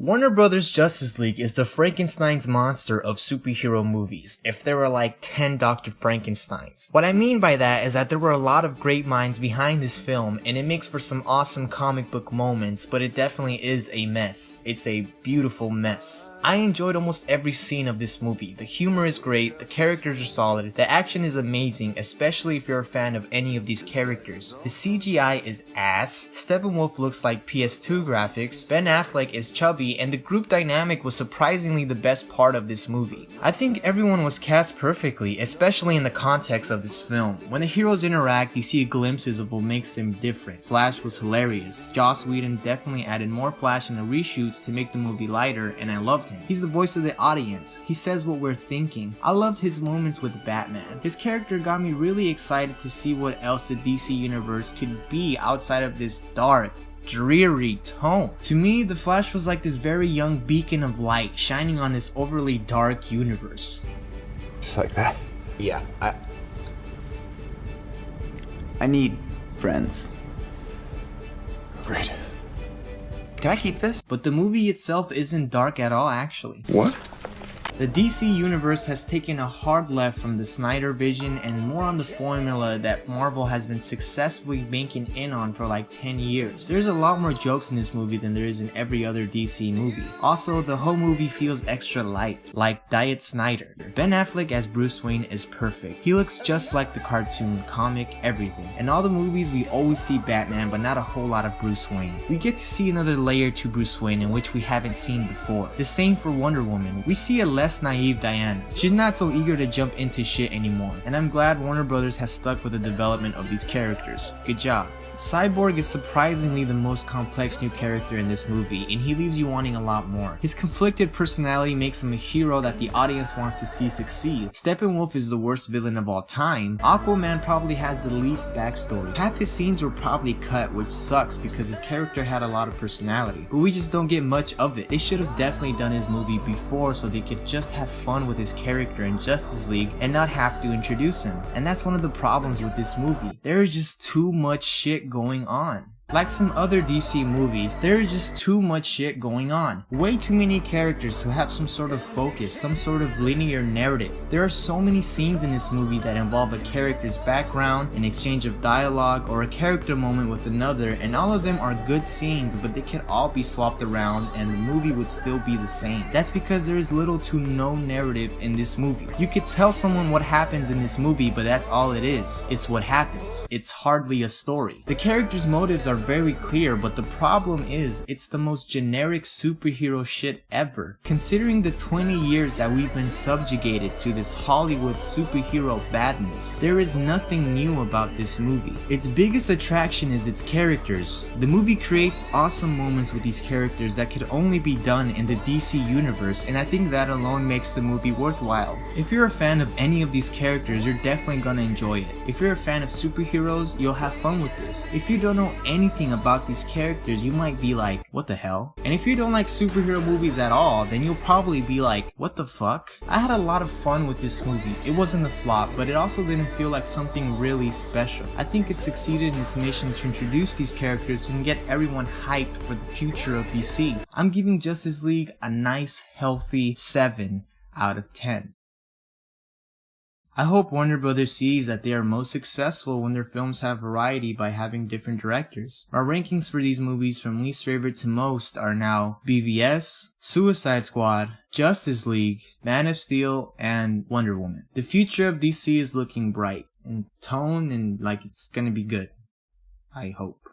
Warner Brothers' Justice League is the Frankenstein's monster of superhero movies, if there were like 10 Dr. Frankensteins. What I mean by that is that there were a lot of great minds behind this film, and it makes for some awesome comic book moments, but it definitely is a mess. It's a beautiful mess. I enjoyed almost every scene of this movie. The humor is great, the characters are solid, the action is amazing, especially if you're a fan of any of these characters. The CGI is ass, Steppenwolf looks like PS2 graphics, Ben Affleck is chubby, and the group dynamic was surprisingly the best part of this movie. I think everyone was cast perfectly, especially in the context of this film. When the heroes interact, you see glimpses of what makes them different. Flash was hilarious. Joss Whedon definitely added more Flash in the reshoots to make the movie lighter, and I loved him. He's the voice of the audience. He says what we're thinking. I loved his moments with Batman. His character got me really excited to see what else the DC universe could be outside of this dark, dreary tone. To me, the Flash was like this very young beacon of light shining on this overly dark universe. Just like that? Yeah, I need friends. Great. Can I keep this? But the movie itself isn't dark at all, actually. What? The DC universe has taken a hard left from the Snyder vision and more on the formula that Marvel has been successfully banking in on for like 10 years. There's a lot more jokes in this movie than there is in every other DC movie. Also, the whole movie feels extra light, like Diet Snyder. Ben Affleck as Bruce Wayne is perfect. He looks just like the cartoon, comic, everything. In all the movies, we always see Batman, but not a whole lot of Bruce Wayne. We get to see another layer to Bruce Wayne in which we haven't seen before. The same for Wonder Woman. We see a less naive Diana. She's not so eager to jump into shit anymore, and I'm glad Warner Brothers has stuck with the development of these characters. Good job. Cyborg is surprisingly the most complex new character in this movie, and he leaves you wanting a lot more. His conflicted personality makes him a hero that the audience wants to see succeed. Steppenwolf is the worst villain of all time. Aquaman probably has the least backstory. Half his scenes were probably cut, which sucks because his character had a lot of personality, but we just don't get much of it. They should have definitely done his movie before so they could just have fun with his character in Justice League and not have to introduce him. And that's one of the problems with this movie. There is just too much shit going on. Like some other DC movies, there is just too much shit going on. Way too many characters who have some sort of focus, some sort of linear narrative. There are so many scenes in this movie that involve a character's background, an exchange of dialogue, or a character moment with another, and all of them are good scenes, but they can all be swapped around and the movie would still be the same. That's because there is little to no narrative in this movie. You could tell someone what happens in this movie, but that's all it is. It's what happens. It's hardly a story. The characters' motives are very clear, but the problem is it's the most generic superhero shit ever. Considering the 20 years that we've been subjugated to this Hollywood superhero badness, there is nothing new about this movie. Its biggest attraction is its characters. The movie creates awesome moments with these characters that could only be done in the DC universe, and I think that alone makes the movie worthwhile. If you're a fan of any of these characters, you're definitely gonna enjoy it. If you're a fan of superheroes, you'll have fun with this. If you don't know anything about these characters, you might be like, what the hell? And if you don't like superhero movies at all, then you'll probably be like, what the fuck? I had a lot of fun with this movie. It wasn't a flop, but it also didn't feel like something really special. I think it succeeded in its mission to introduce these characters and get everyone hyped for the future of DC. I'm giving Justice League a nice, healthy 7 out of 10. I hope Warner Brothers sees that they are most successful when their films have variety by having different directors. Our rankings for these movies from least favorite to most are now BVS, Suicide Squad, Justice League, Man of Steel, and Wonder Woman. The future of DC is looking bright in tone and like it's gonna be good. I hope.